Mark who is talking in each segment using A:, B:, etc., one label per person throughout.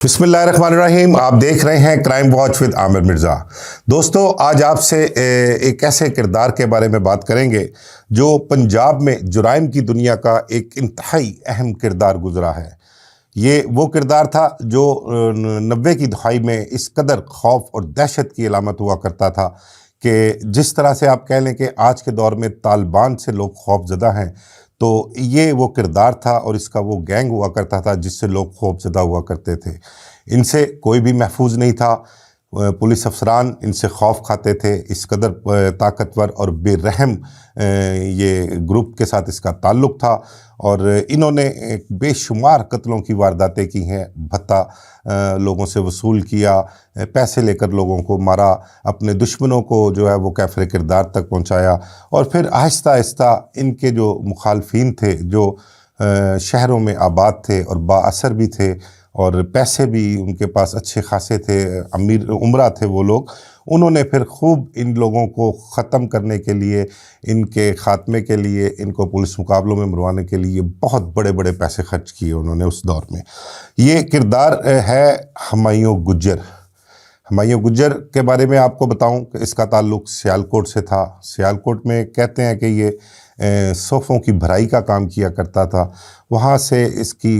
A: بسم اللہ الرحمن الرحیم، آپ دیکھ رہے ہیں کرائم واچ ود عامر مرزا۔ دوستو، آج آپ سے ایک ایسے کردار کے بارے میں بات کریں گے جو پنجاب میں جرائم کی دنیا کا ایک انتہائی اہم کردار گزرا ہے۔ یہ وہ کردار تھا جو 90 کی دہائی میں اس قدر خوف اور دہشت کی علامت ہوا کرتا تھا کہ جس طرح سے آپ کہہ لیں کہ آج کے دور میں طالبان سے لوگ خوف زدہ ہیں، تو یہ وہ کردار تھا اور اس کا وہ گینگ ہوا کرتا تھا جس سے لوگ خوف زدہ ہوا کرتے تھے۔ ان سے کوئی بھی محفوظ نہیں تھا، پولیس افسران ان سے خوف کھاتے تھے۔ اس قدر طاقتور اور بے رحم یہ گروپ کے ساتھ اس کا تعلق تھا، اور انہوں نے بے شمار قتلوں کی وارداتیں کی ہیں، بھتہ لوگوں سے وصول کیا، پیسے لے کر لوگوں کو مارا، اپنے دشمنوں کو جو ہے وہ کافر کردار تک پہنچایا، اور پھر آہستہ آہستہ ان کے جو مخالفین تھے، جو شہروں میں آباد تھے اور با اثر بھی تھے اور پیسے بھی ان کے پاس اچھے خاصے تھے، امیر عمرہ تھے وہ لوگ، انہوں نے پھر خوب ان لوگوں کو ختم کرنے کے لیے، ان کے خاتمے کے لیے، ان کو پولیس مقابلوں میں مروانے کے لیے بہت بڑے بڑے پیسے خرچ کیے انہوں نے اس دور میں۔ یہ کردار ہے ہمایوں گجر۔ ہمایوں گجر کے بارے میں آپ کو بتاؤں کہ اس کا تعلق سیالکوٹ سے تھا۔ سیالکوٹ میں کہتے ہیں کہ یہ صوفوں کی بھرائی کا کام کیا کرتا تھا۔ وہاں سے اس کی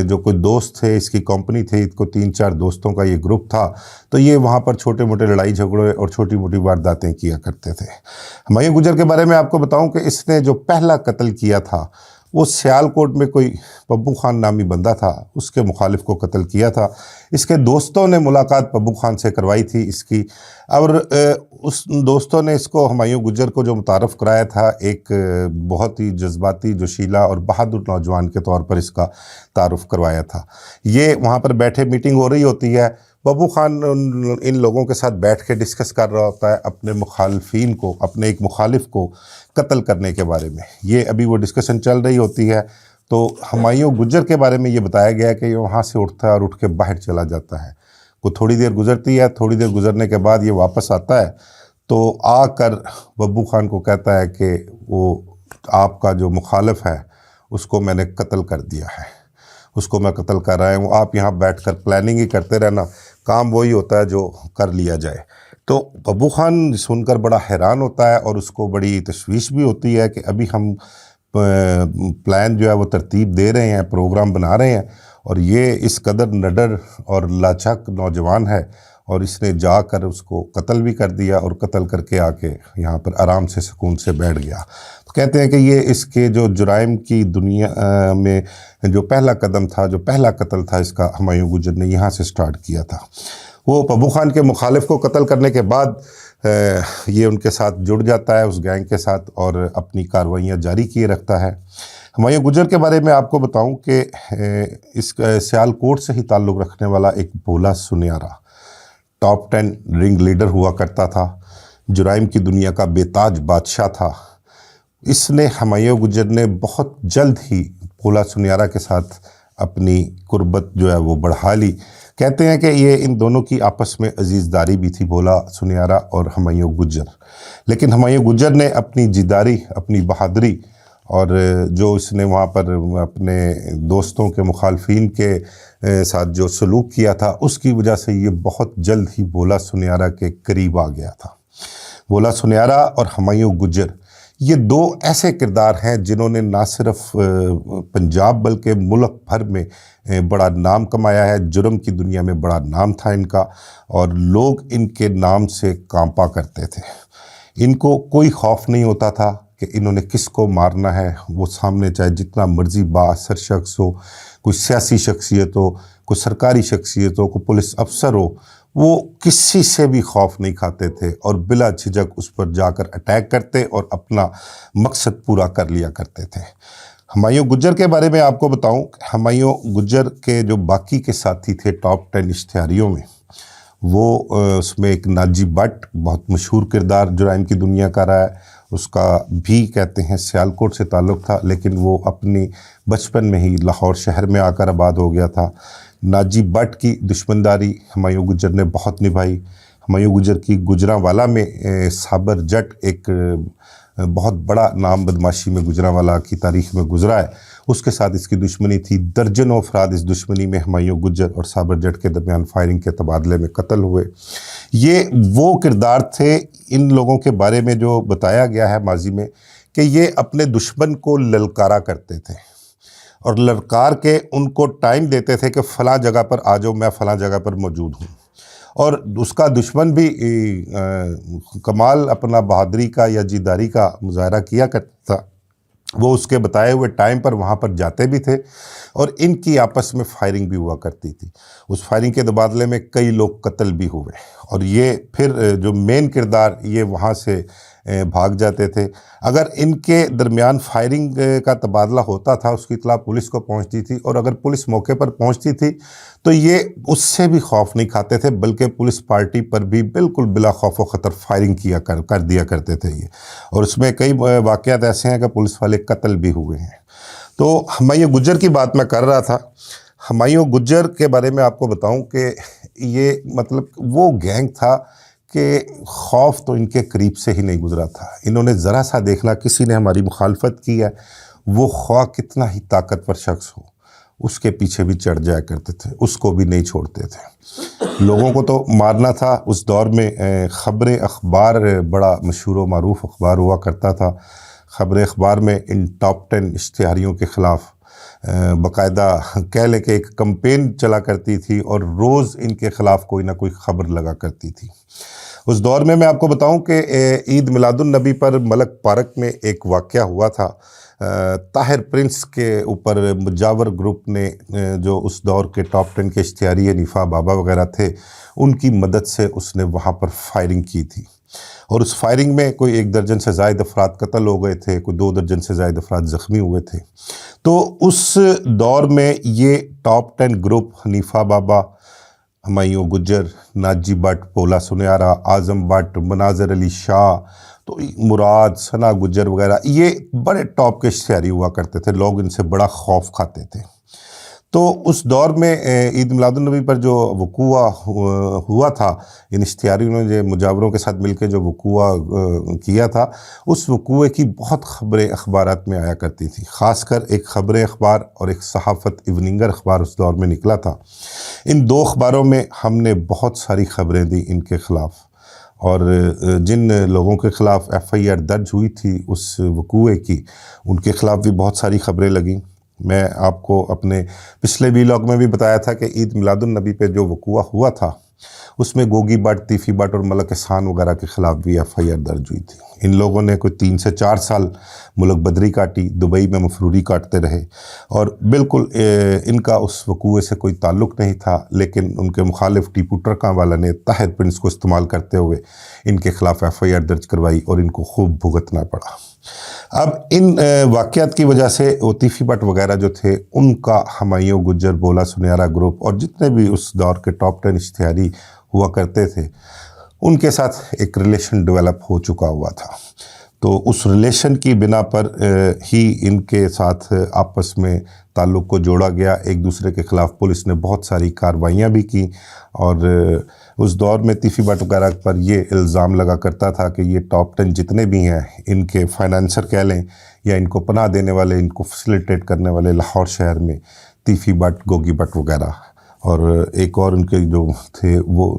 A: جو کوئی دوست تھے، اس کی کمپنی تھی، اس کو 3-4 دوستوں کا یہ گروپ تھا، تو یہ وہاں پر چھوٹے موٹے لڑائی جھگڑے اور چھوٹی موٹی وارداتیں کیا کرتے تھے۔ ہمایوں گجر کے بارے میں آپ کو بتاؤں کہ اس نے جو پہلا قتل کیا تھا وہ سیالکوٹ میں کوئی پبو خان نامی بندہ تھا، اس کے مخالف کو قتل کیا تھا۔ اس کے دوستوں نے ملاقات پبو خان سے کروائی تھی اس کی، اور اس دوستوں نے اس کو ہمایوں گجر کو جو متعارف کرایا تھا ایک بہت ہی جذباتی، جوشیلا اور بہادر نوجوان کے طور پر اس کا تعارف کروایا تھا۔ یہ وہاں پر بیٹھے میٹنگ ہو رہی ہوتی ہے، پبو خان ان لوگوں کے ساتھ بیٹھ کے ڈسکس کر رہا ہوتا ہے اپنے مخالفین کو، اپنے ایک مخالف کو قتل کرنے کے بارے میں۔ یہ ابھی وہ ڈسکشن چل رہی ہوتی ہے، تو ہمایوں گجر کے بارے میں یہ بتایا گیا ہے کہ یہ وہاں سے اٹھتا ہے اور اٹھ کے باہر چلا جاتا ہے۔ وہ تھوڑی دیر گزرتی ہے، تھوڑی دیر گزرنے کے بعد یہ واپس آتا ہے، تو آ کر پبو خان کو کہتا ہے کہ وہ آپ کا جو مخالف ہے اس کو میں نے قتل کر دیا ہے، اس کو میں قتل کر رہا ہوں، آپ یہاں بیٹھ کر پلاننگ ہی کرتے رہنا، کام وہی ہوتا ہے جو کر لیا جائے۔ تو پبو خان سن کر بڑا حیران ہوتا ہے، اور اس کو بڑی تشویش بھی ہوتی ہے کہ ابھی ہم پلان جو ہے وہ ترتیب دے رہے ہیں، پروگرام بنا رہے ہیں، اور یہ اس قدر نڈر اور لاچک نوجوان ہے، اور اس نے جا کر اس کو قتل بھی کر دیا، اور قتل کر کے آ کے یہاں پر آرام سے سکون سے بیٹھ گیا۔ تو کہتے ہیں کہ یہ اس کے جو جرائم کی دنیا میں جو پہلا قدم تھا، جو پہلا قتل تھا اس کا، ہمایوں گجر نے یہاں سے سٹارٹ کیا تھا۔ وہ پبو خان کے مخالف کو قتل کرنے کے بعد یہ ان کے ساتھ جڑ جاتا ہے، اس گینگ کے ساتھ، اور اپنی کارروائیاں جاری کیے رکھتا ہے۔ ہمایوں گجر کے بارے میں آپ کو بتاؤں کہ اس سیالکوٹ سے ہی تعلق رکھنے والا ایک بھولا سنیارا ٹاپ 10 رنگ لیڈر ہوا کرتا تھا، جرائم کی دنیا کا بے تاج بادشاہ تھا۔ اس نے ہمایوں گجر نے بہت جلد ہی بھولا سنیارا کے ساتھ اپنی قربت جو ہے وہ بڑھا لی۔ کہتے ہیں کہ یہ ان دونوں کی آپس میں عزیز داری بھی تھی، بھولا سنیارا اور ہمایوں گجر، لیکن ہمایوں گجر نے اپنی جداری، اپنی بہادری، اور جو اس نے وہاں پر اپنے دوستوں کے مخالفین کے ساتھ جو سلوک کیا تھا، اس کی وجہ سے یہ بہت جلد ہی بھولا سنیارا کے قریب آ گیا تھا۔ بھولا سنیارا اور ہمایوں گجر یہ دو ایسے کردار ہیں جنہوں نے نہ صرف پنجاب بلکہ ملک بھر میں بڑا نام کمایا ہے۔ جرم کی دنیا میں بڑا نام تھا ان کا، اور لوگ ان کے نام سے کانپا کرتے تھے۔ ان کو کوئی خوف نہیں ہوتا تھا کہ انہوں نے کس کو مارنا ہے۔ وہ سامنے چاہے جتنا مرضی بااثر شخص ہو، کوئی سیاسی شخصیت ہو، کوئی سرکاری شخصیت ہو، کوئی پولیس افسر ہو، وہ کسی سے بھی خوف نہیں کھاتے تھے، اور بلا جھجک اس پر جا کر اٹیک کرتے اور اپنا مقصد پورا کر لیا کرتے تھے۔ ہمایوں گجر کے بارے میں آپ کو بتاؤں کہ ہمایوں گجر کے جو باقی کے ساتھی تھے ٹاپ 10 اشتہاریوں میں، وہ اس میں ایک ناجی بٹ بہت مشہور کردار جرائم کی دنیا کا رہا ہے۔ اس کا بھی کہتے ہیں سیالکوٹ سے تعلق تھا، لیکن وہ اپنی بچپن میں ہی لاہور شہر میں آ کر آباد ہو گیا تھا۔ ناجی بٹ کی دشمنداری ہمایوں گجر نے بہت نبھائی۔ ہمایوں گجر کی گجرانوالہ میں صابر جٹ ایک بہت بڑا نام بدماشی میں گجرانوالہ کی تاریخ میں گزرا ہے۔ اس کے ساتھ اس کی دشمنی تھی۔ درجنوں افراد اس دشمنی میں ہمایوں گجر اور صابر جٹ کے درمیان فائرنگ کے تبادلے میں قتل ہوئے۔ یہ وہ کردار تھے ان لوگوں کے بارے میں جو بتایا گیا ہے ماضی میں کہ یہ اپنے دشمن کو للکارا کرتے تھے، اور للکار کے ان کو ٹائم دیتے تھے کہ فلاں جگہ پر آ جاؤ، میں فلاں جگہ پر موجود ہوں، اور اس کا دشمن بھی کمال اپنا بہادری کا یا جیداری کا مظاہرہ کیا کرتا تھا۔ وہ اس کے بتائے ہوئے ٹائم پر وہاں پر جاتے بھی تھے، اور ان کی آپس میں فائرنگ بھی ہوا کرتی تھی۔ اس فائرنگ کے تبادلے میں کئی لوگ قتل بھی ہوئے، اور یہ پھر جو مین کردار یہ وہاں سے بھاگ جاتے تھے۔ اگر ان کے درمیان فائرنگ کا تبادلہ ہوتا تھا، اس کی اطلاع پولیس کو پہنچتی تھی، اور اگر پولیس موقع پر پہنچتی تھی تو یہ اس سے بھی خوف نہیں کھاتے تھے، بلکہ پولیس پارٹی پر بھی بالکل بلا خوف و خطر فائرنگ کر دیا کرتے تھے یہ، اور اس میں کئی واقعات ایسے ہیں کہ پولیس والے قتل بھی ہوئے ہیں۔ تو ہمایوں گجر کی بات میں کر رہا تھا۔ ہمایوں گجر کے بارے میں آپ کو بتاؤں کہ یہ مطلب وہ گینگ تھا کہ خوف تو ان کے قریب سے ہی نہیں گزرا تھا۔ انہوں نے ذرا سا دیکھنا کسی نے ہماری مخالفت کی ہے، وہ خواہ کتنا ہی طاقتور شخص ہو، اس کے پیچھے بھی چڑھ جایا کرتے تھے، اس کو بھی نہیں چھوڑتے تھے۔ لوگوں کو تو مارنا تھا۔ اس دور میں خبر اخبار بڑا مشہور و معروف اخبار ہوا کرتا تھا۔ خبر اخبار میں ان ٹاپ 10 اشتہاریوں کے خلاف باقاعدہ کہہ لیں کہ ایک کمپین چلا کرتی تھی، اور روز ان کے خلاف کوئی نہ کوئی خبر لگا کرتی تھی۔ اس دور میں آپ کو بتاؤں کہ عید میلاد النبی پر ملک پارک میں ایک واقعہ ہوا تھا۔ طاہر پرنس کے اوپر مجاور گروپ نے، جو اس دور کے ٹاپ 10 کے اشتہاری نیفا بابا وغیرہ تھے، ان کی مدد سے اس نے وہاں پر فائرنگ کی تھی، اور اس فائرنگ میں کوئی 1 درجن سے زائد افراد قتل ہو گئے تھے، کوئی 2 درجن سے زائد افراد زخمی ہوئے تھے۔ تو اس دور میں یہ ٹاپ 10 گروپ حنیفہ بابا، ہمایوں گجر، ناجی بٹ، پولا سنیارا، اعظم بٹ، مناظر علی شاہ، تو مراد، ثنا گجر وغیرہ، یہ بڑے ٹاپ کے اشتہاری ہوا کرتے تھے۔ لوگ ان سے بڑا خوف کھاتے تھے۔ تو اس دور میں عید میلاد النبی پر جو وقوع ہوا تھا، ان اشتہاریوں نے جو مجاوروں کے ساتھ مل کے جو وقوع کیا تھا، اس وقوع کی بہت خبریں اخبارات میں آیا کرتی تھی۔ خاص کر ایک خبر اخبار اور ایک صحافت ایوننگر اخبار اس دور میں نکلا تھا۔ ان 2 اخباروں میں ہم نے بہت ساری خبریں دی ان کے خلاف، اور جن لوگوں کے خلاف FIR درج ہوئی تھی اس وقوع کی، ان کے خلاف بھی بہت ساری خبریں لگیں۔ میں آپ کو اپنے پچھلے ویلاگ میں بھی بتایا تھا کہ عید میلاد النبی پہ جو وقوع ہوا تھا، اس میں گوگی بٹ، تیفی بٹ اور ملک احسان وغیرہ کے خلاف بھی FIR درج ہوئی تھی۔ ان لوگوں نے کوئی 3 سے 4 سال ملک بدری کاٹی، دبئی میں مفروری کاٹتے رہے، اور بالکل ان کا اس وقوع سے کوئی تعلق نہیں تھا، لیکن ان کے مخالف ٹیپو ٹرکاں والا نے طاہر پرنس کو استعمال کرتے ہوئے ان کے خلاف FIR درج کروائی، اور ان کو خوب بھگتنا پڑا۔ اب ان واقعات کی وجہ سے تیفی بٹ وغیرہ جو تھے، ان کا ہمایوں گجر، بولا سنیارا گروپ اور جتنے بھی اس دور کے ٹاپ 10 اشتہاری ہوا کرتے تھے، ان کے ساتھ ایک ریلیشن ڈیولپ ہو چکا ہوا تھا۔ تو اس ریلیشن کی بنا پر ہی ان کے ساتھ آپس میں تعلق کو جوڑا گیا۔ ایک دوسرے کے خلاف پولیس نے بہت ساری کارروائیاں بھی کی، اور اس دور میں تیفی بٹ وغیرہ پر یہ الزام لگا کرتا تھا کہ یہ ٹاپ 10 جتنے بھی ہیں، ان کے فائنانسر کہہ لیں یا ان کو پناہ دینے والے، ان کو فیسیلیٹیٹ کرنے والے لاہور شہر میں تیفی بٹ، گوگی بٹ وغیرہ، اور ایک اور ان کے جو تھے وہ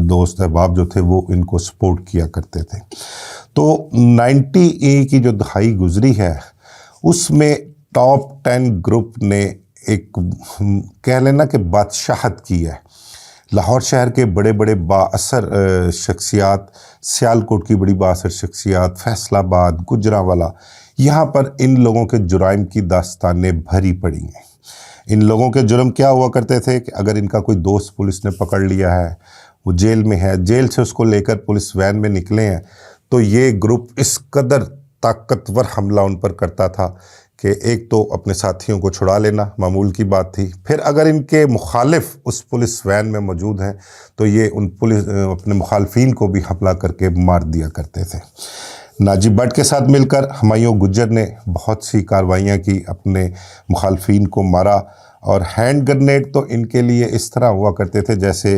A: دوست احباب جو تھے، وہ ان کو سپورٹ کیا کرتے تھے۔ تو 90 کی جو دہائی گزری ہے، اس میں ٹاپ 10 گروپ نے ایک کہہ لینا کہ بادشاہت کی ہے۔ لاہور شہر کے بڑے بڑے با اثر شخصیات، سیالکوٹ کی بڑی با اثر شخصیات، فیصل آباد، گجرانوالہ، یہاں پر ان لوگوں کے جرائم کی داستانیں بھری پڑی ہیں۔ ان لوگوں کے جرم کیا ہوا کرتے تھے کہ اگر ان کا کوئی دوست پولیس نے پکڑ لیا ہے، وہ جیل میں ہے، جیل سے اس کو لے کر پولیس وین میں نکلے ہیں، تو یہ گروپ اس قدر طاقتور حملہ ان پر کرتا تھا کہ ایک تو اپنے ساتھیوں کو چھڑا لینا معمول کی بات تھی، پھر اگر ان کے مخالف اس پولیس وین میں موجود ہیں تو یہ ان اپنے مخالفین کو بھی حملہ کر کے مار دیا کرتے تھے۔ ناجی بٹ کے ساتھ مل کر ہمایوں گجر نے بہت سی کارروائیاں کی، اپنے مخالفین کو مارا، اور ہینڈ گرنیڈ تو ان کے لیے اس طرح ہوا کرتے تھے جیسے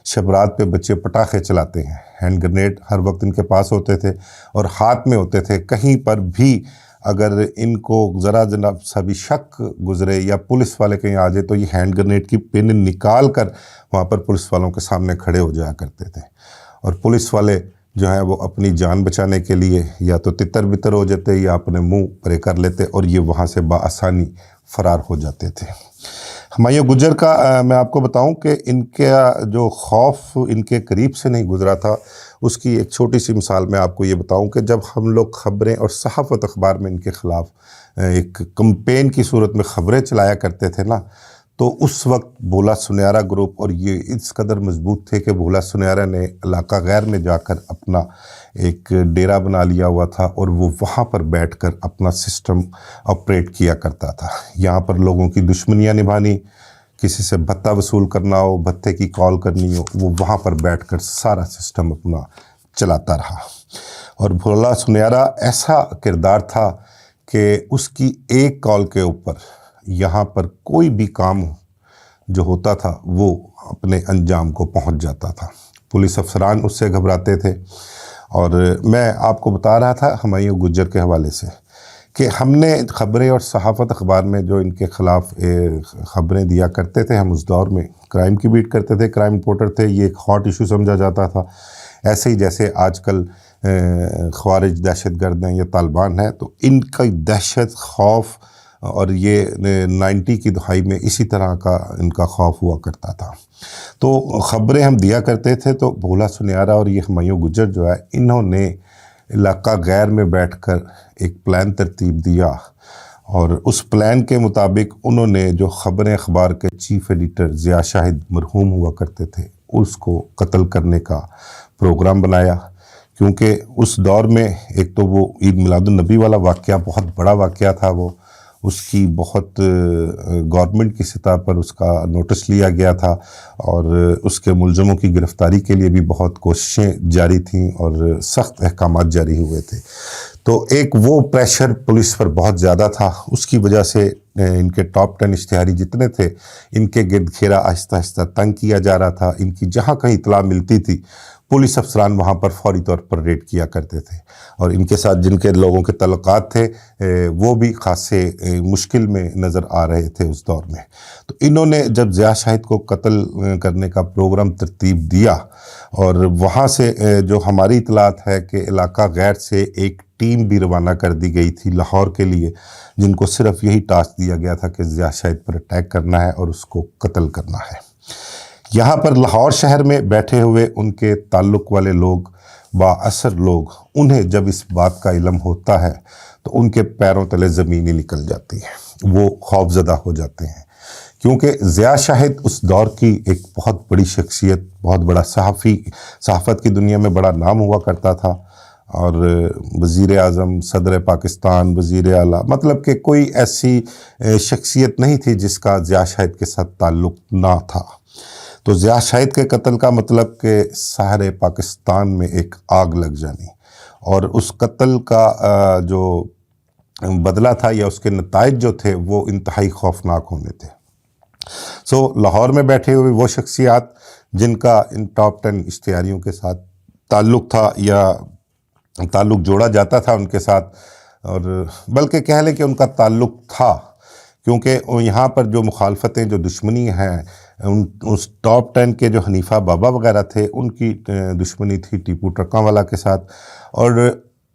A: شبرات پہ بچے پٹاخے چلاتے ہیں۔ ہینڈ گرنیڈ ہر وقت ان کے پاس ہوتے تھے اور ہاتھ میں ہوتے تھے۔ کہیں پر بھی اگر ان کو ذرا جناب سا بھی شک گزرے یا پولیس والے کہیں آ جائے تو یہ ہینڈ گرنیڈ کی پن نکال کر وہاں پر پولیس والوں کے سامنے کھڑے ہو جایا کرتے تھے، اور پولیس والے جو ہیں وہ اپنی جان بچانے کے لیے یا تو تتر بتر ہو جاتے یا اپنے منہ پرے کر لیتے اور یہ وہاں سے بآسانی فرار ہو جاتے تھے۔ ہمایوں گجر کا میں آپ کو بتاؤں کہ ان کا جو خوف ان کے قریب سے نہیں گزرا تھا، اس کی ایک چھوٹی سی مثال میں آپ کو یہ بتاؤں کہ جب ہم لوگ خبریں اور صحافت اخبار میں ان کے خلاف ایک کمپین کی صورت میں خبریں چلایا کرتے تھے نا، تو اس وقت بھولا سنیارا گروپ اور یہ اس قدر مضبوط تھے کہ بھولا سنیارا نے علاقہ غیر میں جا کر اپنا ایک ڈیرا بنا لیا ہوا تھا اور وہ وہاں پر بیٹھ کر اپنا سسٹم آپریٹ کیا کرتا تھا۔ یہاں پر لوگوں کی دشمنیاں نبھانی، کسی سے بھتہ وصول کرنا ہو، بھتے کی کال کرنی ہو، وہ وہاں پر بیٹھ کر سارا سسٹم اپنا چلاتا رہا۔ اور بھولا سنیارا ایسا کردار تھا کہ اس کی ایک کال کے اوپر یہاں پر کوئی بھی کام جو ہوتا تھا وہ اپنے انجام کو پہنچ جاتا تھا۔ پولیس افسران اس سے گھبراتے تھے، اور میں آپ کو بتا رہا تھا ہمایوں گجر کے حوالے سے کہ ہم نے خبریں اور صحافت اخبار میں جو ان کے خلاف خبریں دیا کرتے تھے، ہم اس دور میں کرائم کی بیٹ کرتے تھے، کرائم رپورٹر تھے، یہ ایک ہاٹ ایشو سمجھا جاتا تھا۔ ایسے ہی جیسے آج کل خوارج دہشت گرد ہیں یا طالبان ہیں، تو ان کا دہشت خوف اور یہ 90 کی دہائی میں اسی طرح کا ان کا خوف ہوا کرتا تھا۔ تو خبریں ہم دیا کرتے تھے، تو بھولا سنیارا اور یہ ہمایوں گجر جو ہے، انہوں نے علاقہ غیر میں بیٹھ کر ایک پلان ترتیب دیا، اور اس پلان کے مطابق انہوں نے جو خبریں اخبار کے چیف ایڈیٹر ضیاء شاہد مرحوم ہوا کرتے تھے، اس کو قتل کرنے کا پروگرام بنایا۔ کیونکہ اس دور میں ایک تو وہ عید میلاد النبی والا واقعہ بہت بڑا واقعہ تھا، وہ اس کی بہت گورنمنٹ کی سطح پر اس کا نوٹس لیا گیا تھا، اور اس کے ملزموں کی گرفتاری کے لیے بھی بہت کوششیں جاری تھیں اور سخت احکامات جاری ہوئے تھے۔ تو ایک وہ پریشر پولیس پر بہت زیادہ تھا، اس کی وجہ سے ان کے ٹاپ 10 اشتہاری جتنے تھے، ان کے گرد گھیرا آہستہ آہستہ تنگ کیا جا رہا تھا۔ ان کی جہاں کہیں اطلاع ملتی تھی، پولیس افسران وہاں پر فوری طور پر ریڈ کیا کرتے تھے، اور ان کے ساتھ جن کے لوگوں کے تعلقات تھے وہ بھی خاصے مشکل میں نظر آ رہے تھے اس دور میں۔ تو انہوں نے جب ضیاء شاہد کو قتل کرنے کا پروگرام ترتیب دیا، اور وہاں سے جو ہماری اطلاعات ہے کہ علاقہ غیر سے ایک ٹیم بھی روانہ کر دی گئی تھی لاہور کے لیے، جن کو صرف یہی ٹاسک دیا گیا تھا کہ ضیاء شاہد پر اٹیک کرنا ہے اور اس کو قتل کرنا ہے۔ یہاں پر لاہور شہر میں بیٹھے ہوئے ان کے تعلق والے لوگ، با اثر لوگ، انہیں جب اس بات کا علم ہوتا ہے تو ان کے پیروں تلے زمین ہی نکل جاتی ہے، وہ خوف زدہ ہو جاتے ہیں۔ کیونکہ ضیاء شاہد اس دور کی ایک بہت بڑی شخصیت، بہت بڑا صحافی، صحافت کی دنیا میں بڑا نام ہوا کرتا تھا، اور وزیر اعظم، صدر پاکستان، وزیر اعلیٰ، مطلب کہ کوئی ایسی شخصیت نہیں تھی جس کا ضیاء شاہد کے ساتھ تعلق نہ تھا۔ تو ضیاء شاہد کے قتل کا مطلب کہ سارے پاکستان میں ایک آگ لگ جانی، اور اس قتل کا جو بدلہ تھا یا اس کے نتائج جو تھے وہ انتہائی خوفناک ہونے تھے۔ لاہور میں بیٹھے ہوئے وہ شخصیات جن کا ان ٹاپ 10 اشتہاریوں کے ساتھ تعلق تھا یا تعلق جوڑا جاتا تھا ان کے ساتھ، اور بلکہ کہہ لیں کہ ان کا تعلق تھا، کیونکہ یہاں پر جو مخالفتیں، جو دشمنی ہیں، اس ٹاپ 10 کے جو حنیفہ بابا وغیرہ تھے، ان کی دشمنی تھی ٹیپو ٹرکاں والا کے ساتھ، اور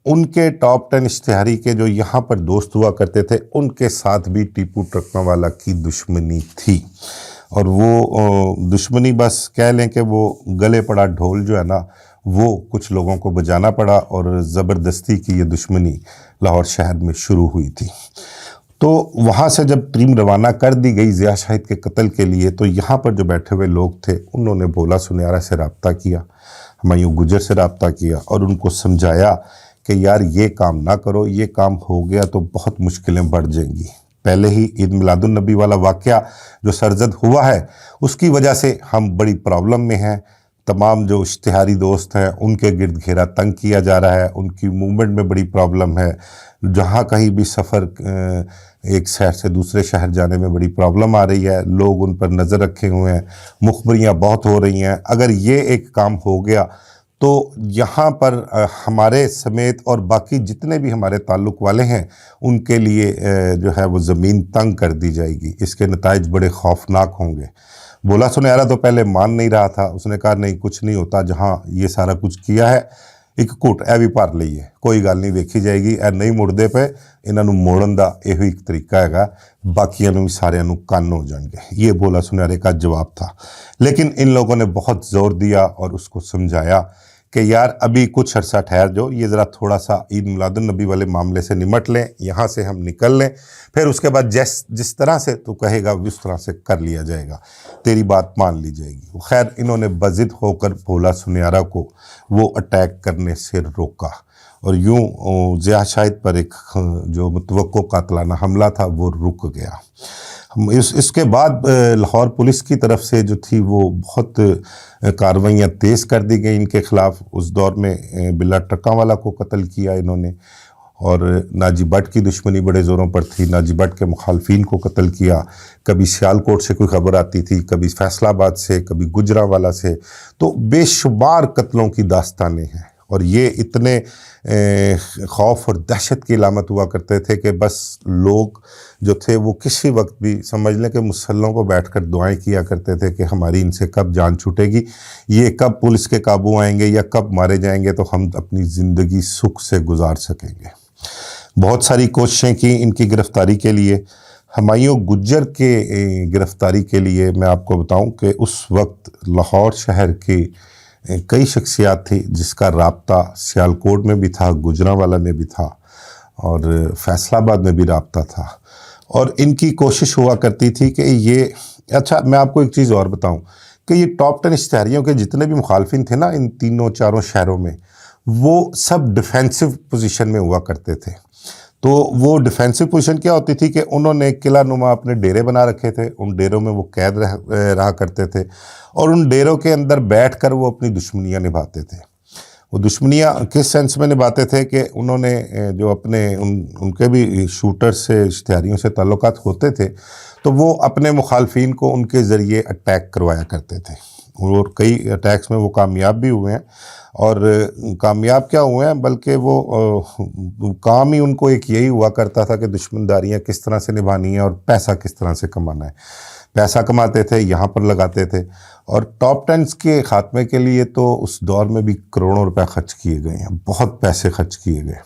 A: ان کے ٹاپ 10 اشتہاری کے جو یہاں پر دوست ہوا کرتے تھے، ان کے ساتھ بھی ٹیپو ٹرکاں والا کی دشمنی تھی۔ اور وہ دشمنی بس کہہ لیں کہ وہ گلے پڑا ڈھول جو ہے نا، وہ کچھ لوگوں کو بجانا پڑا، اور زبردستی کی یہ دشمنی لاہور شہر میں شروع ہوئی تھی۔ تو وہاں سے جب ٹیم روانہ کر دی گئی ضیاء شاہد کے قتل کے لیے، تو یہاں پر جو بیٹھے ہوئے لوگ تھے، انہوں نے بھولا سنیارا سے رابطہ کیا، ہمایوں گجر سے رابطہ کیا، اور ان کو سمجھایا کہ یار یہ کام نہ کرو، یہ کام ہو گیا تو بہت مشکلیں بڑھ جائیں گی۔ پہلے ہی عید میلاد النبی والا واقعہ جو سرزد ہوا ہے، اس کی وجہ سے ہم بڑی پرابلم میں ہیں۔ تمام جو اشتہاری دوست ہیں ان کے گرد گھیرا تنگ کیا جا رہا ہے، ان کی موومنٹ میں بڑی پرابلم ہے، جہاں کہیں بھی سفر ایک شہر سے دوسرے شہر جانے میں بڑی پرابلم آ رہی ہے، لوگ ان پر نظر رکھے ہوئے ہیں، مخبریاں بہت ہو رہی ہیں۔ اگر یہ ایک کام ہو گیا تو یہاں پر ہمارے سمیت اور باقی جتنے بھی ہمارے تعلق والے ہیں ان کے لیے جو ہے وہ زمین تنگ کر دی جائے گی۔ اس کے نتائج بڑے خوفناک ہوں گے۔ بھولا سنیارا تو پہلے مان نہیں رہا تھا، اس نے کہا نہیں کچھ نہیں ہوتا، جہاں یہ سارا کچھ کیا ہے ایک کوٹ اے بھی پر لئیے، کوئی گل نہیں ویکھی جائے گی، اے نہیں مڑدے پہ انہوں موڑن دا یہ ایک طریقہ ہے، باقیوں بھی سارے کن ہو جائیں گے۔ یہ بھولا سنیارے کا جواب تھا، لیکن ان لوگوں نے بہت زور دیا اور اس کو سمجھایا کہ یار ابھی کچھ عرصہ ٹھہر جو، یہ ذرا تھوڑا سا عید میلاد النبی والے معاملے سے نمٹ لیں، یہاں سے ہم نکل لیں، پھر اس کے بعد جس طرح سے تو کہے گا اس طرح سے کر لیا جائے گا، تیری بات مان لی جائے گی۔ خیر انہوں نے بضد ہو کر بھولا سنیارا کو وہ اٹیک کرنے سے روکا، اور یوں ضیاء شاہد پر ایک جو متوقع قاتلانہ حملہ تھا وہ رک گیا۔ اس کے بعد لاہور پولیس کی طرف سے جو تھی وہ بہت کارروائیاں تیز کر دی گئیں ان کے خلاف۔ اس دور میں بلا ٹرکاں والا کو قتل کیا انہوں نے، اور ناجی بٹ کی دشمنی بڑے زوروں پر تھی، ناجی بٹ کے مخالفین کو قتل کیا۔ کبھی سیالکوٹ سے کوئی خبر آتی تھی، کبھی فیصل آباد سے، کبھی گجرانوالہ سے، تو بے شمار قتلوں کی داستانیں ہیں، اور یہ اتنے خوف اور دہشت کی علامت ہوا کرتے تھے کہ بس لوگ جو تھے وہ کسی وقت بھی سمجھ لیں کہ مسلوں کو بیٹھ کر دعائیں کیا کرتے تھے کہ ہماری ان سے کب جان چھوٹے گی، یہ کب پولیس کے قابو آئیں گے یا کب مارے جائیں گے تو ہم اپنی زندگی سکھ سے گزار سکیں گے۔ بہت ساری کوششیں کی ان کی گرفتاری کے لیے۔ ہمایوں گجر کے گرفتاری کے لیے میں آپ کو بتاؤں کہ اس وقت لاہور شہر کی کئی شخصیات تھی جس کا رابطہ سیالکوٹ میں بھی تھا، گجرانوالہ میں بھی تھا، اور فیصل آباد میں بھی رابطہ تھا، اور ان کی کوشش ہوا کرتی تھی کہ یہ اچھا میں آپ کو ایک چیز اور بتاؤں کہ یہ ٹاپ 10 اشتہاریوں کے جتنے بھی مخالفین تھے نا ان تینوں چاروں شہروں میں، وہ سب ڈیفینسو پوزیشن میں ہوا کرتے تھے۔ تو وہ ڈیفینسو پوزیشن کیا ہوتی تھی کہ انہوں نے قلعہ نما اپنے ڈیرے بنا رکھے تھے، ان ڈیروں میں وہ قید رہا کرتے تھے، اور ان ڈیروں کے اندر بیٹھ کر وہ اپنی دشمنیاں نبھاتے تھے۔ وہ دشمنیاں کس سینس میں نبھاتے تھے کہ انہوں نے جو اپنے ان کے بھی شوٹر سے اشتہاریوں سے تعلقات ہوتے تھے، تو وہ اپنے مخالفین کو ان کے ذریعے اٹیک کروایا کرتے تھے، اور کئی اٹیکس میں وہ کامیاب بھی ہوئے ہیں، اور کامیاب کیا ہوئے ہیں بلکہ وہ کام ہی ان کو ایک یہی ہوا کرتا تھا کہ دشمنداریاں کس طرح سے نبھانی ہیں اور پیسہ کس طرح سے کمانا ہے۔ پیسہ کماتے تھے، یہاں پر لگاتے تھے، اور ٹاپ 10 کے خاتمے کے لیے تو اس دور میں بھی کروڑوں روپے خرچ کیے گئے ہیں، بہت پیسے خرچ کیے گئے۔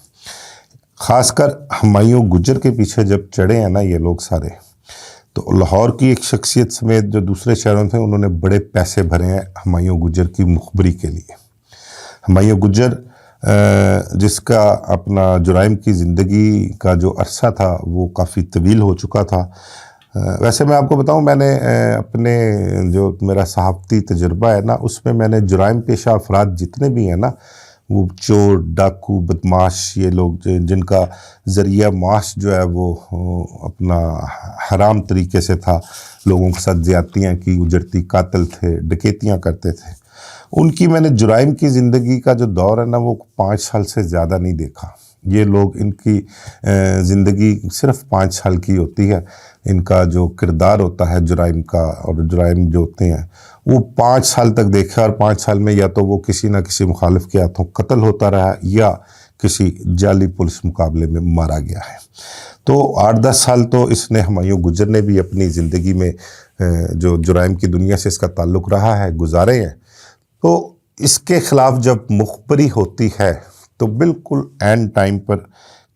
A: خاص کر ہمایوں گجر کے پیچھے جب چڑھے ہیں نا یہ لوگ سارے، تو لاہور کی ایک شخصیت سمیت جو دوسرے شہروں تھے انہوں نے بڑے پیسے بھرے ہیں ہمایوں گجر کی مخبری کے لیے۔ ہمایوں گجر جس کا اپنا جرائم کی زندگی کا جو عرصہ تھا وہ کافی طویل ہو چکا تھا۔ ویسے میں آپ کو بتاؤں میں نے اپنے جو میرا صحافتی تجربہ ہے نا اس میں میں نے جرائم پیشہ افراد جتنے بھی ہیں نا، وہ چور، ڈاکو، بدماش، یہ لوگ جن کا ذریعہ معاش جو ہے وہ اپنا حرام طریقے سے تھا، لوگوں کے ساتھ زیادتیاں کی، اجرتی قاتل تھے، ڈکیتیاں کرتے تھے، ان کی میں نے جرائم کی زندگی کا جو دور ہے نا وہ 5 سال سے زیادہ نہیں دیکھا۔ یہ لوگ ان کی زندگی صرف 5 سال کی ہوتی ہے، ان کا جو کردار ہوتا ہے جرائم کا، اور جرائم جو ہوتے ہیں وہ 5 سال تک دیکھا، اور 5 سال میں یا تو وہ کسی نہ کسی مخالف کے ہاتھوں قتل ہوتا رہا یا کسی جعلی پولیس مقابلے میں مارا گیا ہے۔ تو 8-10 سال تو اس نے ہمایوں گجر نے بھی اپنی زندگی میں جو جرائم کی دنیا سے اس کا تعلق رہا ہے گزارے ہیں۔ تو اس کے خلاف جب مخبری ہوتی ہے تو بالکل اینڈ ٹائم پر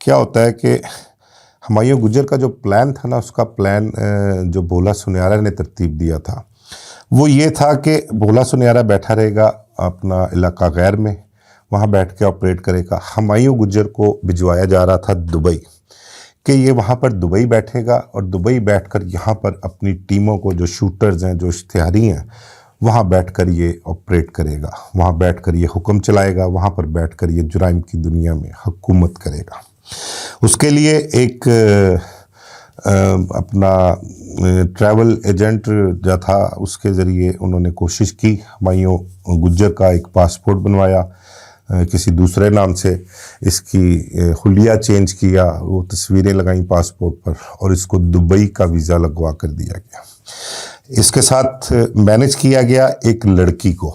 A: کیا ہوتا ہے کہ ہمایوں گجر کا جو پلان تھا نا، اس کا پلان جو بھولا سنیارا نے ترتیب دیا تھا وہ یہ تھا کہ بھولا سنیارا بیٹھا رہے گا اپنا علاقہ غیر میں، وہاں بیٹھ کے آپریٹ کرے گا۔ ہمایوں گجر کو بھجوایا جا رہا تھا دبئی، کہ یہ وہاں پر دبئی بیٹھے گا اور دبئی بیٹھ کر یہاں پر اپنی ٹیموں کو، جو شوٹرز ہیں، جو اشتہاری ہیں، وہاں بیٹھ کر یہ آپریٹ کرے گا، وہاں بیٹھ کر یہ حکم چلائے گا، وہاں پر بیٹھ کر یہ جرائم کی دنیا میں حکومت کرے گا۔ اس کے لیے ایک اپنا ٹریول ایجنٹ جو تھا اس کے ذریعے انہوں نے کوشش کی، ہمایوں گجر کا ایک پاسپورٹ بنوایا کسی دوسرے نام سے، اس کی حلیہ چینج کیا، وہ تصویریں لگائیں پاسپورٹ پر، اور اس کو دبئی کا ویزا لگوا کر دیا گیا۔ اس کے ساتھ مینج کیا گیا ایک لڑکی کو،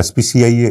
A: SPCIA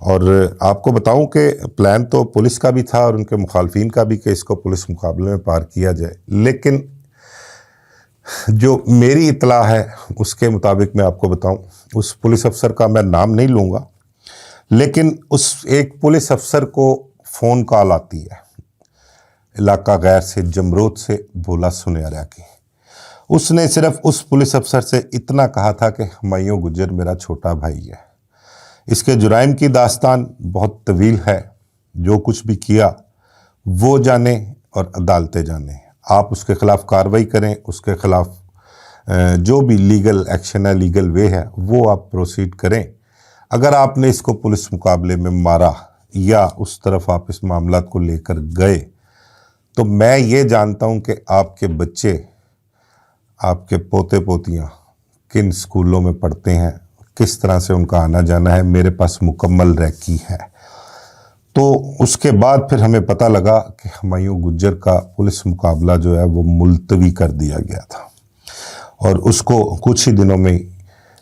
A: اور آپ کو بتاؤں کہ پلان تو پولیس کا بھی تھا اور ان کے مخالفین کا بھی کہ اس کو پولیس مقابلے میں پار کیا جائے، لیکن جو میری اطلاع ہے اس کے مطابق میں آپ کو بتاؤں، اس پولیس افسر کا میں نام نہیں لوں گا، لیکن اس ایک پولیس افسر کو فون کال آتی ہے علاقہ غیر سے، جمرود سے، بھولا سنیارا کی۔ اس نے صرف اس پولیس افسر سے اتنا کہا تھا کہ ہمایوں گجر میرا چھوٹا بھائی ہے۔ اس کے جرائم کی داستان بہت طویل ہے، جو کچھ بھی کیا وہ جانے اور عدالتیں جانے، آپ اس کے خلاف کارروائی کریں، اس کے خلاف جو بھی لیگل ایکشن ہے، لیگل وے ہے، وہ آپ پروسیڈ کریں۔ اگر آپ نے اس کو پولیس مقابلے میں مارا یا اس طرف آپ اس معاملات کو لے کر گئے تو میں یہ جانتا ہوں کہ آپ کے بچے، آپ کے پوتے پوتیاں کن سکولوں میں پڑھتے ہیں، کس طرح سے ان کا آنا جانا ہے، میرے پاس مکمل ریکی ہے۔ تو اس کے بعد پھر ہمیں پتہ لگا کہ ہمایوں گجر کا پولیس مقابلہ جو ہے وہ ملتوی کر دیا گیا تھا، اور اس کو کچھ ہی دنوں میں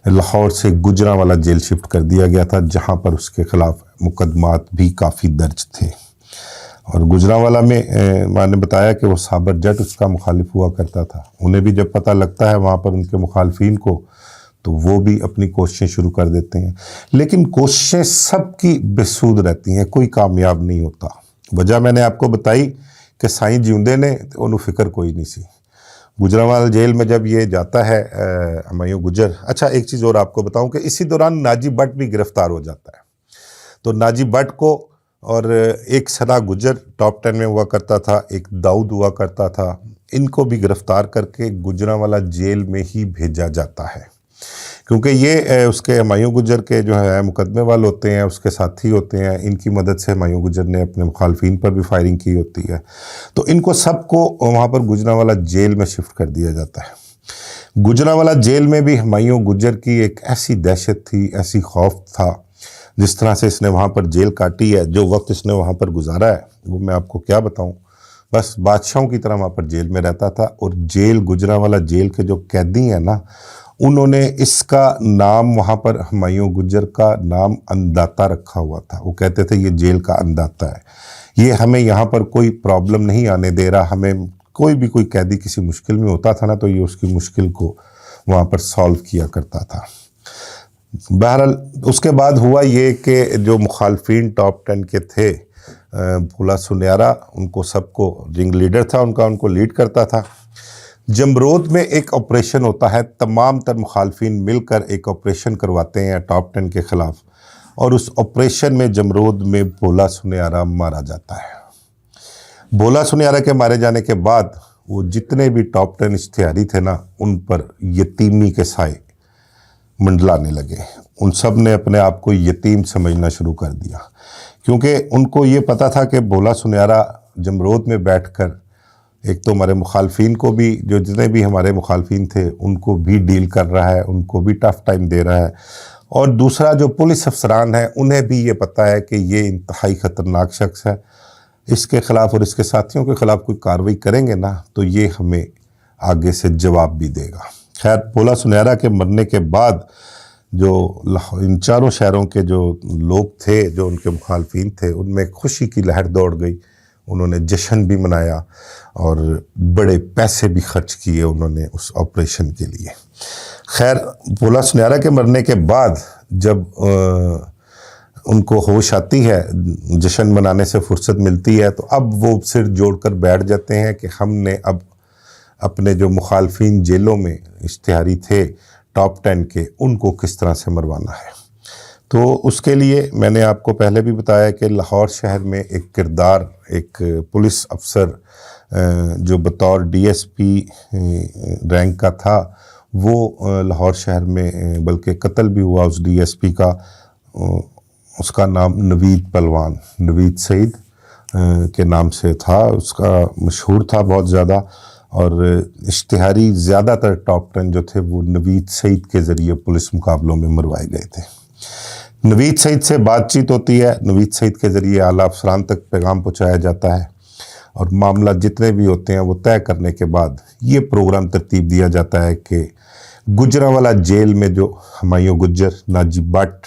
A: لاہور سے گجرانوالہ جیل شفٹ کر دیا گیا تھا، جہاں پر اس کے خلاف مقدمات بھی کافی درج تھے۔ اور گجرانوالہ میں میں نے بتایا کہ وہ صابر جٹ اس کا مخالف ہوا کرتا تھا، انہیں بھی جب پتہ لگتا ہے وہاں پر ان کے مخالفین کو تو وہ بھی اپنی کوششیں شروع کر دیتے ہیں، لیکن کوششیں سب کی بے سود رہتی ہیں، کوئی کامیاب نہیں ہوتا۔ وجہ میں نے آپ کو بتائی کہ سائیں جیوندے نے انہوں فکر کوئی نہیں سی۔ گجرانوالہ جیل میں جب یہ جاتا ہے ہمایوں گجر، اچھا ایک چیز اور آپ کو بتاؤں کہ اسی دوران ناجی بٹ بھی گرفتار ہو جاتا ہے۔ تو ناجی بٹ کو اور ایک ثنا گجر ٹاپ 10 میں ہوا کرتا تھا، ایک داؤد ہوا کرتا تھا، ان کو بھی گرفتار کر کے گجرانوالہ جیل میں ہی بھیجا جاتا ہے، کیونکہ یہ اس کے ہمایوں گجر کے جو ہے مقدمے والے ہوتے ہیں، اس کے ساتھی ہوتے ہیں، ان کی مدد سے ہمایوں گجر نے اپنے مخالفین پر بھی فائرنگ کی ہوتی ہے، تو ان کو سب کو وہاں پر گجرانوالہ جیل میں شفٹ کر دیا جاتا ہے۔ گجرانوالہ جیل میں بھی ہمایوں گجر کی ایک ایسی دہشت تھی، ایسی خوف تھا، جس طرح سے اس نے وہاں پر جیل کاٹی ہے، جو وقت اس نے وہاں پر گزارا ہے وہ میں آپ کو کیا بتاؤں، بس بادشاہوں کی طرح وہاں پر جیل میں رہتا تھا۔ اور جیل گجرانوالہ جیل کے جو قیدی ہیں نا، انہوں نے اس کا نام وہاں پر ہمایوں گجر کا نام انداتا رکھا ہوا تھا، وہ کہتے تھے یہ جیل کا انداتا ہے، یہ ہمیں یہاں پر کوئی پرابلم نہیں آنے دے رہا، ہمیں کوئی بھی کوئی قیدی کسی مشکل میں ہوتا تھا نا تو یہ اس کی مشکل کو وہاں پر سالو کیا کرتا تھا۔ بہرحال اس کے بعد ہوا یہ کہ جو مخالفین ٹاپ 10 کے تھے، بھولا سنیارا ان کو سب کو رنگ لیڈر تھا ان کو لیڈ کرتا تھا۔ جمرود میں ایک آپریشن ہوتا ہے، تمام تر مخالفین مل کر ایک آپریشن کرواتے ہیں ٹاپ 10 کے خلاف، اور اس آپریشن میں جمرود میں بھولا سنیارا مارا جاتا ہے۔ بھولا سنیارا کے مارے جانے کے بعد وہ جتنے بھی ٹاپ 10 اشتہاری تھے نا، ان پر یتیمی کے سائے منڈلانے لگے، ان سب نے اپنے آپ کو یتیم سمجھنا شروع کر دیا، کیونکہ ان کو یہ پتہ تھا کہ بھولا سنیارا جمرود میں بیٹھ کر ایک تو ہمارے مخالفین کو بھی، جو جتنے بھی ہمارے مخالفین تھے ان کو بھی ڈیل کر رہا ہے، ان کو بھی ٹف ٹائم دے رہا ہے، اور دوسرا جو پولیس افسران ہیں انہیں بھی یہ پتہ ہے کہ یہ انتہائی خطرناک شخص ہے، اس کے خلاف اور اس کے ساتھیوں کے خلاف کوئی کارروائی کریں گے نا تو یہ ہمیں آگے سے جواب بھی دے گا۔ خیر، بھولا سنیارا کے مرنے کے بعد جو ان چاروں شہروں کے جو لوگ تھے، جو ان کے مخالفین تھے، ان میں خوشی کی لہر دوڑ گئی، انہوں نے جشن بھی منایا اور بڑے پیسے بھی خرچ کیے انہوں نے اس آپریشن کے لیے۔ خیر، بھولا سنیارا کے مرنے کے بعد جب ان کو ہوش آتی ہے، جشن منانے سے فرصت ملتی ہے، تو اب وہ سر جوڑ کر بیٹھ جاتے ہیں کہ ہم نے اب اپنے جو مخالفین جیلوں میں اشتہاری تھے ٹاپ 10 کے، ان کو کس طرح سے مروانا ہے۔ تو اس کے لیے میں نے آپ کو پہلے بھی بتایا کہ لاہور شہر میں ایک کردار، ایک پولیس افسر جو بطور ڈی ایس پی رینک کا تھا، وہ لاہور شہر میں بلکہ قتل بھی ہوا اس ڈی ایس پی کا، اس کا نام نوید پلوان، نوید سعید کے نام سے تھا، اس کا مشہور تھا بہت زیادہ، اور اشتہاری زیادہ تر ٹاپ 10 جو تھے وہ نوید سعید کے ذریعے پولیس مقابلوں میں مروائے گئے تھے۔ نوید سعید سے بات چیت ہوتی ہے، نوید سعید کے ذریعے اعلیٰ افسران تک پیغام پہنچایا جاتا ہے، اور معاملہ جتنے بھی ہوتے ہیں وہ طے کرنے کے بعد یہ پروگرام ترتیب دیا جاتا ہے کہ گجرانوالہ جیل میں جو ہمایوں گجر، ناجی بٹ،